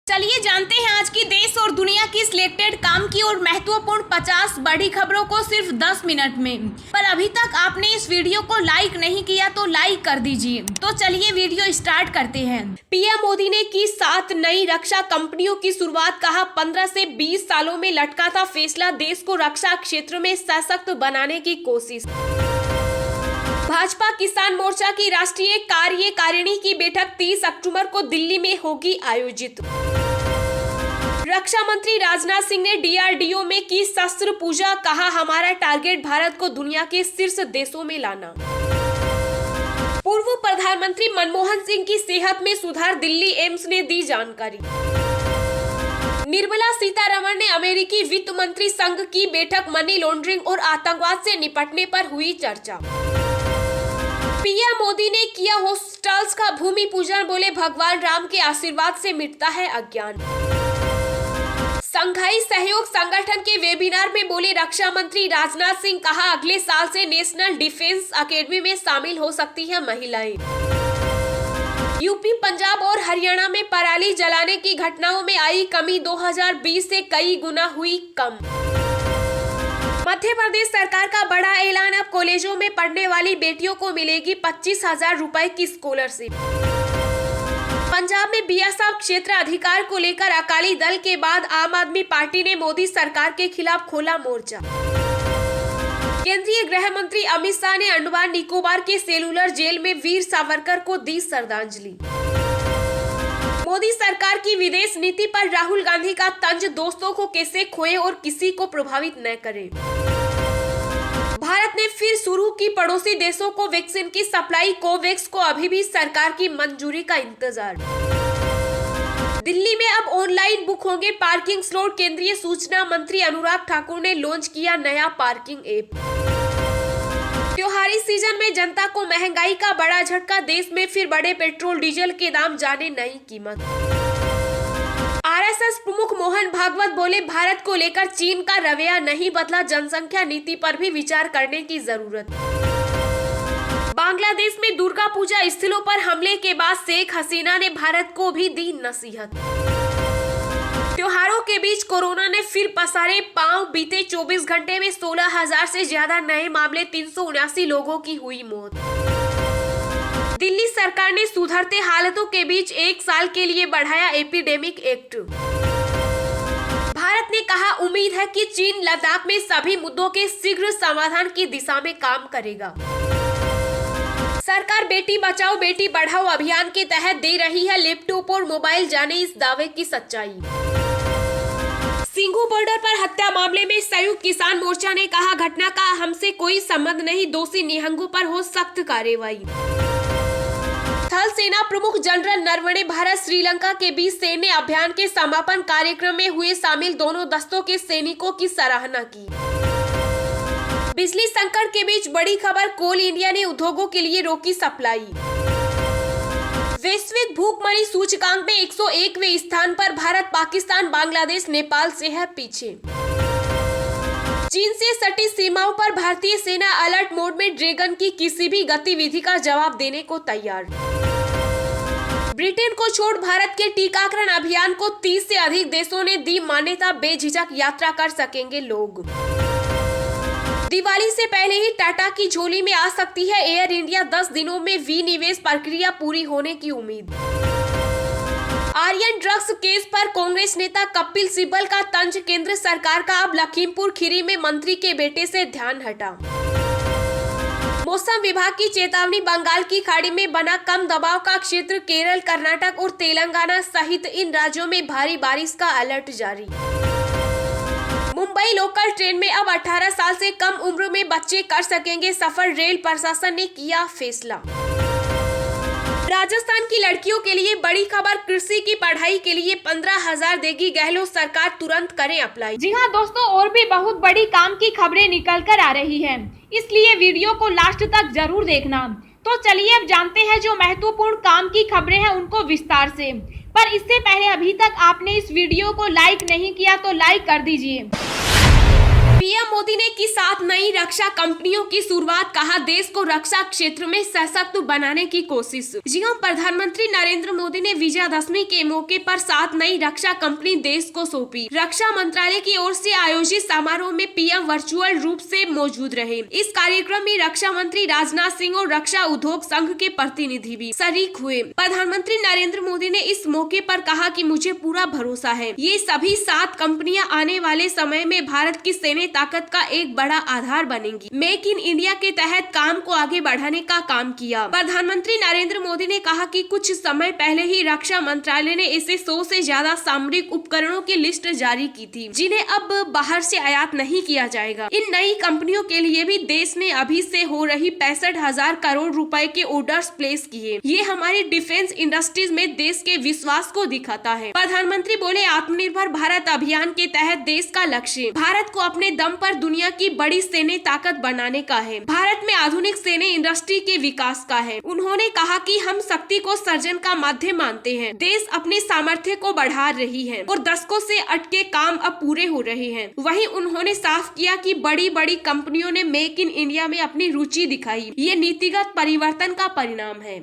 चलिए जानते हैं आज की देश और दुनिया की सिलेक्टेड काम की और महत्वपूर्ण 50 बड़ी खबरों को सिर्फ 10 मिनट में। पर अभी तक आपने इस वीडियो को लाइक नहीं किया तो लाइक कर दीजिए। तो चलिए वीडियो स्टार्ट करते हैं। पीएम मोदी ने की 7 नई रक्षा कंपनियों की शुरुआत। कहा 15 से 20 सालों में लटका था फैसला, देश को रक्षा क्षेत्र में सशक्त बनाने की कोशिश। भाजपा किसान मोर्चा की राष्ट्रीय कार्यकारिणी की बैठक 30 अक्टूबर को दिल्ली में होगी आयोजित। रक्षा मंत्री राजनाथ सिंह ने डीआरडीओ में की शस्त्र पूजा। कहा हमारा टारगेट भारत को दुनिया के शीर्ष देशों में लाना। पूर्व प्रधानमंत्री मनमोहन सिंह की सेहत में सुधार, दिल्ली एम्स ने दी जानकारी। निर्मला सीतारमण ने अमेरिकी वित्त मंत्री संघ की बैठक, मनी लॉन्ड्रिंग और आतंकवाद से निपटने पर हुई चर्चा। पीएम मोदी ने किया हॉस्टल्स का भूमि पूजन, बोले भगवान राम के आशीर्वाद से मिटता है अज्ञान। संघाई सहयोग संगठन के वेबिनार में बोले रक्षा मंत्री राजनाथ सिंह। कहा अगले साल से नेशनल डिफेंस एकेडमी में शामिल हो सकती है महिलाएं। यूपी, पंजाब और हरियाणा में पराली जलाने की घटनाओं में आई कमी, 2020 से कई गुना हुई कम। मध्य प्रदेश सरकार का बड़ा ऐलान, अब कॉलेजों में पढ़ने वाली बेटियों को मिलेगी 25,000 रुपए की स्कॉलरशिप। पंजाब में बीएसएफ क्षेत्र अधिकार को लेकर अकाली दल के बाद आम आदमी पार्टी ने मोदी सरकार के खिलाफ खोला मोर्चा। केंद्रीय गृह मंत्री अमित शाह ने अंडमान निकोबार के सेलुलर जेल में वीर सावरकर को दी श्रद्धांजलि। मोदी सरकार की विदेश नीति पर राहुल गांधी का तंज, दोस्तों को कैसे खोए और किसी को प्रभावित न करें। भारत ने फिर शुरू की पड़ोसी देशों को वैक्सीन की सप्लाई, कोवैक्स को अभी भी सरकार की मंजूरी का इंतजार। दिल्ली में अब ऑनलाइन बुक होंगे पार्किंग स्लॉट, केंद्रीय सूचना मंत्री अनुराग ठाकुर ने लॉन्च किया नया पार्किंग ऐप। त्योहारी सीजन में जनता को महंगाई का बड़ा झटका, देश में फिर बढ़े पेट्रोल डीजल के दाम, जाने नई कीमत। आरएसएस प्रमुख मोहन भागवत बोले भारत को लेकर चीन का रवैया नहीं बदला, जनसंख्या नीति पर भी विचार करने की जरूरत। बांग्लादेश में दुर्गा पूजा स्थलों पर हमले के बाद शेख हसीना ने भारत को भी दी नसीहत। त्योहारों के बीच कोरोना ने फिर पसारे पांव, बीते 24 घंटे में 16,000 से ज्यादा नए मामले, 379 लोगों की हुई मौत। दिल्ली सरकार ने सुधरते हालातों के बीच 1 साल के लिए बढ़ाया एपिडेमिक एक्ट। भारत ने कहा उम्मीद है कि चीन लद्दाख में सभी मुद्दों के शीघ्र समाधान की दिशा में काम करेगा। सरकार बेटी बचाओ बेटी पढ़ाओ अभियान के तहत दे रही है लैपटॉप और मोबाइल, जाने इस दावे की सच्चाई। सिंघू बॉर्डर पर हत्या मामले में संयुक्त किसान मोर्चा ने कहा घटना का हमसे कोई संबंध नहीं, दोषी निहंगों पर हो सख्त कार्रवाई। थल सेना प्रमुख जनरल नरवणे भारत श्रीलंका के बीच सैन्य अभियान के समापन कार्यक्रम में हुए शामिल, दोनों दस्तों के सैनिकों की सराहना की। बिजली संकट के बीच बड़ी खबर, कोल इंडिया ने उद्योगों के लिए रोकी सप्लाई। वैश्विक भूखमरी सूचकांक में 101वें स्थान पर भारत, पाकिस्तान, बांग्लादेश, नेपाल से है पीछे। चीन से सटी सीमाओं पर भारतीय सेना अलर्ट मोड में, ड्रैगन की किसी भी गतिविधि का जवाब देने को तैयार। ब्रिटेन को छोड़ भारत के टीकाकरण अभियान को 30 से अधिक देशों ने दी मान्यता, बेझिझक यात्रा कर सकेंगे लोग। दिवाली से पहले ही टाटा की झोली में आ सकती है एयर इंडिया, 10 दिनों में विनिवेश प्रक्रिया पूरी होने की उम्मीद। आर्यन ड्रग्स केस पर कांग्रेस नेता कपिल सिब्बल का तंज, केंद्र सरकार का अब लखीमपुर खीरी में मंत्री के बेटे से ध्यान हटा। मौसम विभाग की चेतावनी, बंगाल की खाड़ी में बना कम दबाव का क्षेत्र, केरल, कर्नाटक और तेलंगाना सहित इन राज्यों में भारी बारिश का अलर्ट जारी। मुंबई लोकल ट्रेन में अब 18 साल से कम उम्र में बच्चे कर सकेंगे सफर, रेल प्रशासन ने किया फैसला। राजस्थान की लड़कियों के लिए बड़ी खबर, कृषि की पढ़ाई के लिए 15,000 देगी गहलोत सरकार, तुरंत करें अप्लाई। जी हाँ दोस्तों, और भी बहुत बड़ी काम की खबरें निकल कर आ रही हैं, इसलिए वीडियो को लास्ट तक जरूर देखना। तो चलिए अब जानते हैं जो महत्वपूर्ण काम की खबरें हैं उनको विस्तार से। पर इससे पहले अभी तक आपने इस वीडियो को लाइक नहीं किया तो लाइक कर दीजिए। पीएम मोदी ने की 7 नई रक्षा कंपनियों की शुरुआत, कहा देश को रक्षा क्षेत्र में सशक्त बनाने की कोशिश। जी हां, प्रधानमंत्री नरेंद्र मोदी ने विजयादशमी के मौके पर 7 नई रक्षा कंपनी देश को सौंपी। रक्षा मंत्रालय की ओर से आयोजित समारोह में पीएम वर्चुअल रूप से मौजूद रहे। इस कार्यक्रम में रक्षा मंत्री राजनाथ सिंह और रक्षा उद्योग संघ के प्रतिनिधि भी शरीक हुए। प्रधानमंत्री नरेंद्र मोदी ने इस मौके पर कहा कि मुझे पूरा भरोसा है, ये सभी 7 कंपनियां आने वाले समय में भारत की सैन्य ताकत का एक बड़ा आधार बनेंगी। मेक इन इंडिया के तहत काम को आगे बढ़ाने का काम किया। प्रधानमंत्री नरेंद्र मोदी ने कहा कि कुछ समय पहले ही रक्षा मंत्रालय ने इसे 100 से ज्यादा सामरिक उपकरणों की लिस्ट जारी की थी, जिन्हें अब बाहर से आयात नहीं किया जाएगा। इन नई कंपनियों के लिए भी देश ने अभी से हो रही 65,000 करोड़ रुपए के ऑर्डर्स प्लेस किए। ये हमारी डिफेंस इंडस्ट्रीज में देश के विश्वास को दिखाता है। प्रधानमंत्री बोले, आत्मनिर्भर भारत अभियान के तहत देश का लक्ष्य भारत को अपने दम पर दुनिया की बड़ी सैन्य ताकत बनाने का है। भारत में आधुनिक सैन्य इंडस्ट्री के विकास का है। उन्होंने कहा कि हम शक्ति को सर्जन का माध्यम मानते हैं। देश अपने सामर्थ्य को बढ़ा रही है और दशकों से अटके काम अब पूरे हो रहे हैं। वहीं उन्होंने साफ किया कि बड़ी बड़ी कंपनियों ने मेक इन इंडिया में अपनी रुचि दिखाई। ये नीतिगत परिवर्तन का परिणाम है।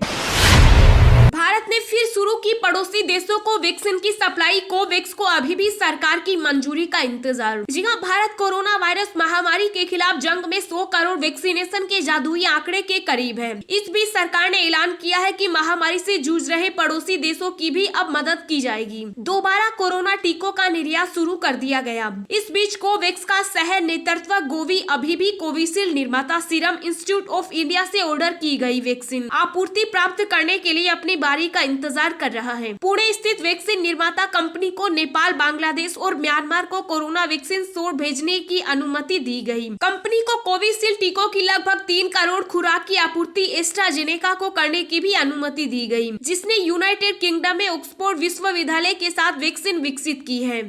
भारत ने फिर शुरू की पड़ोसी देशों को वैक्सीन की सप्लाई। कोवैक्स को अभी भी सरकार की मंजूरी का इंतजार। जी हां, भारत कोरोना वायरस महामारी के खिलाफ जंग में 100 करोड़ वैक्सीनेशन के जादुई आंकड़े के करीब है। इस बीच सरकार ने ऐलान किया है कि महामारी से जूझ रहे पड़ोसी देशों की भी अब मदद की जाएगी। दोबारा कोरोना टीकों का निर्यात शुरू कर दिया गया। इस बीच कोवैक्स का सह नेतृत्व गोवी अभी भी कोविशील्ड निर्माता सीरम इंस्टीट्यूट ऑफ इंडिया से ऑर्डर की गई वैक्सीन आपूर्ति प्राप्त करने के लिए अपनी बारी का इंतजार कर रहा है। पुणे स्थित वैक्सीन निर्माता कंपनी को नेपाल, बांग्लादेश और म्यांमार को कोरोना वैक्सीन शोर भेजने की अनुमति दी गई। कंपनी को कोविशील्ड टीकों की लगभग 3 करोड़ खुराक की आपूर्ति एस्ट्राजेनेका को करने की भी अनुमति दी गई, जिसने यूनाइटेड किंगडम में ऑक्सफोर्ड विश्वविद्यालय के साथ वैक्सीन विकसित की है।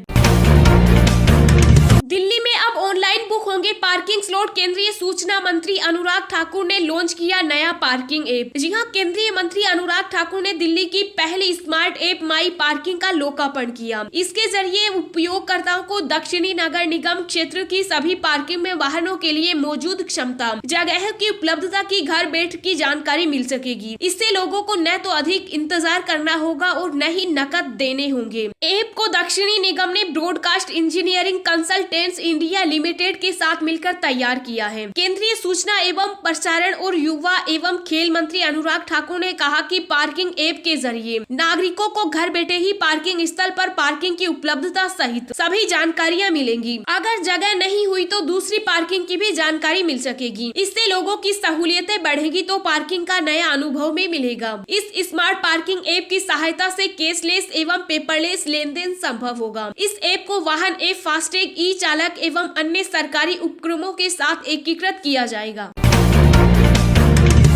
दिल्ली में अब ऑनलाइन बुक होंगे पार्किंग स्लॉट। केंद्रीय सूचना मंत्री अनुराग ठाकुर ने लॉन्च किया नया पार्किंग ऐप। जी हां, केंद्रीय मंत्री अनुराग ठाकुर ने दिल्ली की पहली स्मार्ट ऐप माई पार्किंग का लोकार्पण किया। इसके जरिए उपयोगकर्ताओं को दक्षिणी नगर निगम क्षेत्र की सभी पार्किंग में वाहनों के लिए मौजूद क्षमता, जगह की उपलब्धता की घर बैठ की जानकारी मिल सकेगी। इससे लोगों को न तो अधिक इंतजार करना होगा और न ही नकद देने होंगे। ऐप को दक्षिणी निगम ने broadcast engineering consultant India limited के साथ मिलकर तैयार किया है। केंद्रीय सूचना एवं प्रसारण और युवा एवं खेल मंत्री अनुराग ठाकुर ने कहा कि पार्किंग ऐप के जरिए नागरिकों को घर बैठे ही पार्किंग स्थल पर पार्किंग की उपलब्धता सहित सभी जानकारियां मिलेंगी। अगर जगह नहीं हुई तो दूसरी पार्किंग की भी जानकारी मिल सकेगी। इससे लोगों की सहूलियतें बढ़ेगी तो पार्किंग का नया अनुभव में मिलेगा। इस स्मार्ट पार्किंग ऐप की सहायता से कैशलेस एवं पेपरलेस लेन देन संभव होगा। इस ऐप को वाहन ऐप, फास्टैग, ई चालक एवं अन्य सरकारी उपक्रमों के साथ एकीकृत किया जाएगा।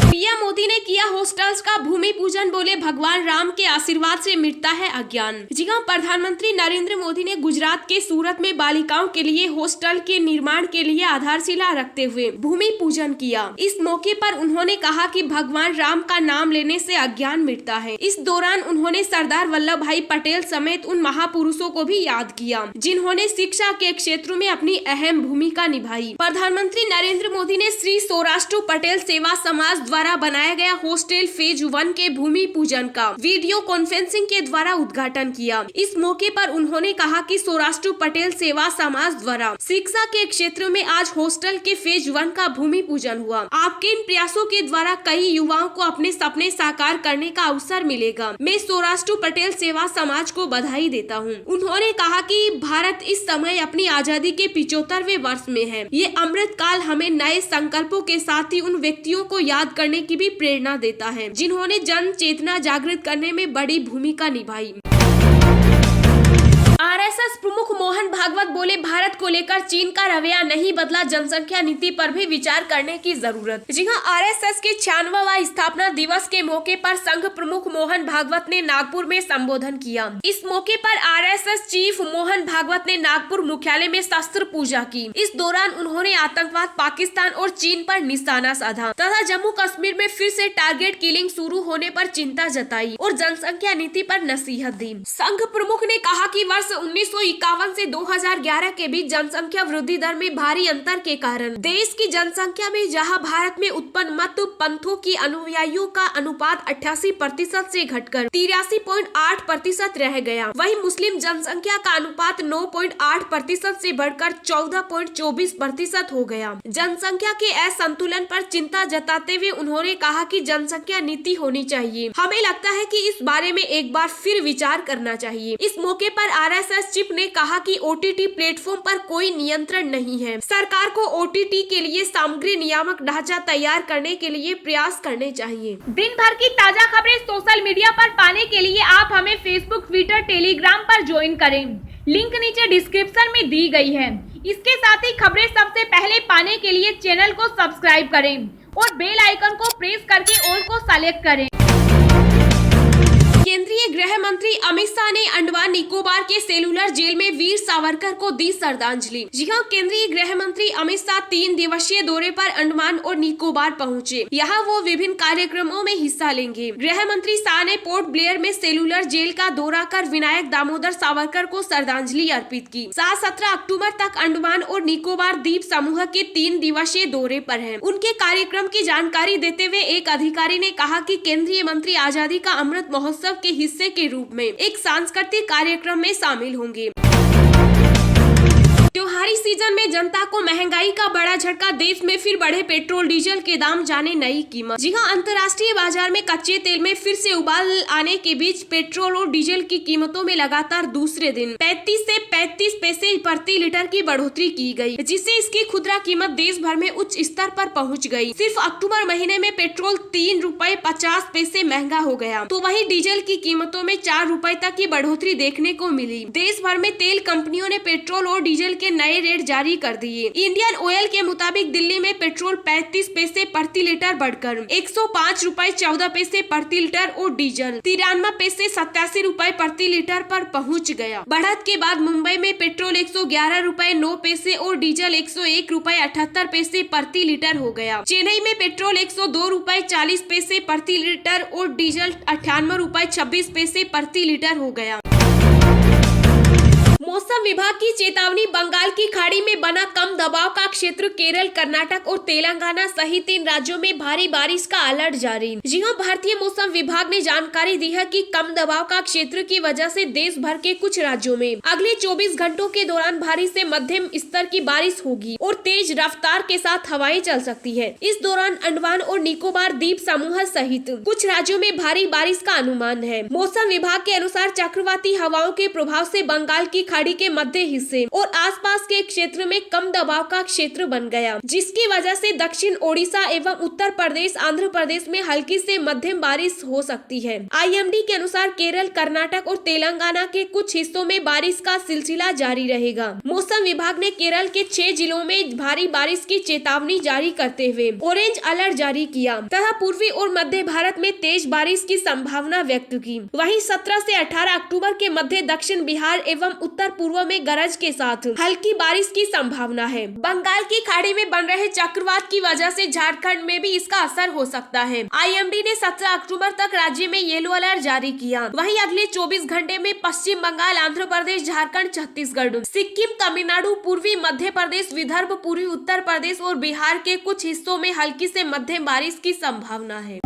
पीएम मोदी ने किया हॉस्टल्स का भूमि पूजन। बोले, भगवान राम के आशीर्वाद से मिटता है अज्ञान। जी हां, प्रधानमंत्री नरेंद्र मोदी ने गुजरात के सूरत में बालिकाओं के लिए हॉस्टल के निर्माण के लिए आधारशिला रखते हुए भूमि पूजन किया। इस मौके पर उन्होंने कहा कि भगवान राम का नाम लेने से अज्ञान मिटता है। इस दौरान उन्होंने सरदार वल्लभ भाई पटेल समेत उन महापुरुषों को भी याद किया जिन्होंने शिक्षा के क्षेत्र में अपनी अहम भूमिका निभाई। प्रधानमंत्री नरेंद्र मोदी ने श्री सौराष्ट्र पटेल सेवा समाज द्वारा बनाया गया हॉस्टल फेज 1 के भूमि पूजन का वीडियो कॉन्फ्रेंसिंग के द्वारा उद्घाटन किया। इस मौके पर उन्होंने कहा कि सौराष्ट्र पटेल सेवा समाज द्वारा शिक्षा के क्षेत्र में आज हॉस्टल के फेज 1 का भूमि पूजन हुआ। आपके इन प्रयासों के द्वारा कई युवाओं को अपने सपने साकार करने का अवसर मिलेगा। मैं सौराष्ट्र पटेल सेवा समाज को बधाई देता हूँ। उन्होंने कहा कि भारत इस समय अपनी आजादी के 75वें वर्ष में है। ये अमृत काल हमें नए संकल्पों के साथ ही उन व्यक्तियों को याद करने की भी प्रेरणा देता है जिन्होंने जन चेतना जागृत करने में बड़ी भूमिका निभाई। आरएसएस प्रमुख मोहन भागवत बोले, भारत को लेकर चीन का रवैया नहीं बदला, जनसंख्या नीति पर भी विचार करने की जरूरत। जी हां, आरएसएस के 96वां स्थापना दिवस के मौके पर संघ प्रमुख मोहन भागवत ने नागपुर में संबोधन किया। इस मौके पर आरएसएस चीफ मोहन भागवत ने नागपुर मुख्यालय में शस्त्र पूजा की। इस दौरान उन्होंने आतंकवाद, पाकिस्तान और चीन पर निशाना साधा तथा जम्मू कश्मीर में फिर से टारगेट किलिंग शुरू होने पर चिंता जताई और जनसंख्या नीति पर नसीहत दी। संघ प्रमुख ने कहा कि वर्ष 1951 से 2011 के बीच जनसंख्या वृद्धि दर में भारी अंतर के कारण देश की जनसंख्या में जहां भारत में उत्पन्न मत पंथों की अनुयायियों का अनुपात 88% से घटकर 83.8% रह गया, वहीं मुस्लिम जनसंख्या का अनुपात 9.8% से बढ़कर 14.24% हो गया। जनसंख्या के असंतुलन पर चिंता जताते हुए उन्होंने कहा कि जनसंख्या नीति होनी चाहिए। हमें लगता है कि इस बारे में एक बार फिर विचार करना चाहिए। इस मौके पर आरएसएस चीफ ने कहा कि ओटीटी प्लेटफॉर्म पर कोई नियंत्रण नहीं है। सरकार को ओटीटी के लिए सामग्री नियामक ढांचा तैयार करने के लिए प्रयास करने चाहिए। दिन भर की ताजा खबरें सोशल मीडिया पर पाने के लिए आप हमें फेसबुक, ट्विटर, टेलीग्राम पर ज्वाइन करें। लिंक नीचे डिस्क्रिप्शन में दी गई है। इसके साथ ही खबरें सबसे पहले पाने के लिए चैनल को सब्सक्राइब करें और बेल आइकन को प्रेस करके ऑल को सेलेक्ट करें। केंद्रीय गृह मंत्री अमित शाह ने अंडमान निकोबार के सेलुलर जेल में वीर सावरकर को दी श्रद्धांजलि। जी हां, केंद्रीय गृह मंत्री अमित शाह 3 दिवसीय दौरे पर अंडमान और निकोबार पहुंचे। यहां वो विभिन्न कार्यक्रमों में हिस्सा लेंगे। गृह मंत्री शाह ने पोर्ट ब्लेयर में सेलुलर जेल का दौरा कर विनायक दामोदर सावरकर को श्रद्धांजलि अर्पित की। शाह 17 अक्टूबर तक अंडमान और निकोबार द्वीप समूह के 3 दिवसीय दौरे पर हैं। उनके कार्यक्रम की जानकारी देते हुए एक अधिकारी ने कहा कि केंद्रीय मंत्री आजादी का अमृत महोत्सव के हिस्से के रूप में एक सांस्कृतिक कार्यक्रम में शामिल होंगे। त्योहारी सीजन में जनता को महंगाई का बड़ा झटका, देश में फिर बढ़े पेट्रोल डीजल के दाम, जाने नई कीमत। जी हां, अंतर्राष्ट्रीय बाजार में कच्चे तेल में फिर से उबाल आने के बीच पेट्रोल और डीजल की कीमतों में लगातार दूसरे दिन 35 से 35 पैसे प्रति लीटर की बढ़ोतरी की गई, जिससे इसकी खुदरा कीमत देश भर में उच्च स्तर पर पहुंच गई। सिर्फ अक्टूबर महीने में पेट्रोल 3 रुपए 50 पैसे महंगा हो गया, तो वहीं डीजल की कीमतों में 4 रुपए तक की बढ़ोतरी देखने को मिली। देश भर में तेल कंपनियों ने पेट्रोल और डीजल के नए रेट जारी कर दिए। इंडियन ऑयल के मुताबिक दिल्ली में पेट्रोल 35 पैसे प्रति लीटर बढ़कर 105 रुपए 14 पैसे प्रति लीटर और डीजल 93 पैसे 87 रुपए प्रति लीटर पर पहुंच गया। बढ़त के बाद मुंबई में पेट्रोल 111 रुपए 9 पैसे और डीजल 101 रुपए 78 पैसे प्रति लीटर हो गया। चेन्नई में पेट्रोल 102 रुपए 40 पैसे प्रति लीटर और डीजल 98 रुपए 26 पैसे प्रति लीटर हो गया। मौसम विभाग की चेतावनी, बंगाल की खाड़ी में बना कम दबाव का क्षेत्र केरल, कर्नाटक और तेलंगाना सहित 3 राज्यों में भारी बारिश का अलर्ट जारी। जी हां, भारतीय मौसम विभाग ने जानकारी दी है कि कम दबाव का क्षेत्र की वजह से देश भर के कुछ राज्यों में अगले 24 घंटों के दौरान भारी से मध्यम स्तर की बारिश होगी और तेज रफ्तार के साथ हवाएं चल सकती है। इस दौरान अंडमान और निकोबार द्वीप समूह सहित कुछ राज्यों में भारी बारिश का अनुमान है। मौसम विभाग के अनुसार चक्रवाती हवाओं के प्रभाव से बंगाल की खाड़ी के मध्य हिस्से और आसपास के क्षेत्र में कम दबाव का क्षेत्र बन गया, जिसकी वजह से दक्षिण ओडिशा एवं उत्तर प्रदेश, आंध्र प्रदेश में हल्की से मध्यम बारिश हो सकती है। आईएमडी के अनुसार केरल, कर्नाटक और तेलंगाना के कुछ हिस्सों में बारिश का सिलसिला जारी रहेगा। मौसम विभाग ने केरल के 6 जिलों में भारी बारिश की चेतावनी जारी करते हुए ऑरेंज अलर्ट जारी किया तथा पूर्वी और मध्य भारत में तेज बारिश की संभावना व्यक्त की। वहीं 17 से 18 अक्टूबर के मध्य दक्षिण बिहार एवं उत्तर पूर्व में गरज के साथ हल्की बारिश की संभावना है। बंगाल की खाड़ी में बन रहे चक्रवात की वजह से झारखंड में भी इसका असर हो सकता है। आईएमडी ने 17 अक्टूबर तक राज्य में येलो अलर्ट जारी किया। वहीं अगले 24 घंटे में पश्चिम बंगाल, आंध्र प्रदेश, झारखंड, छत्तीसगढ़, सिक्किम, तमिलनाडु, पूर्वी मध्य प्रदेश, विदर्भ, पूर्वी उत्तर प्रदेश और बिहार के कुछ हिस्सों में हल्की से मध्यम बारिश की संभावना है।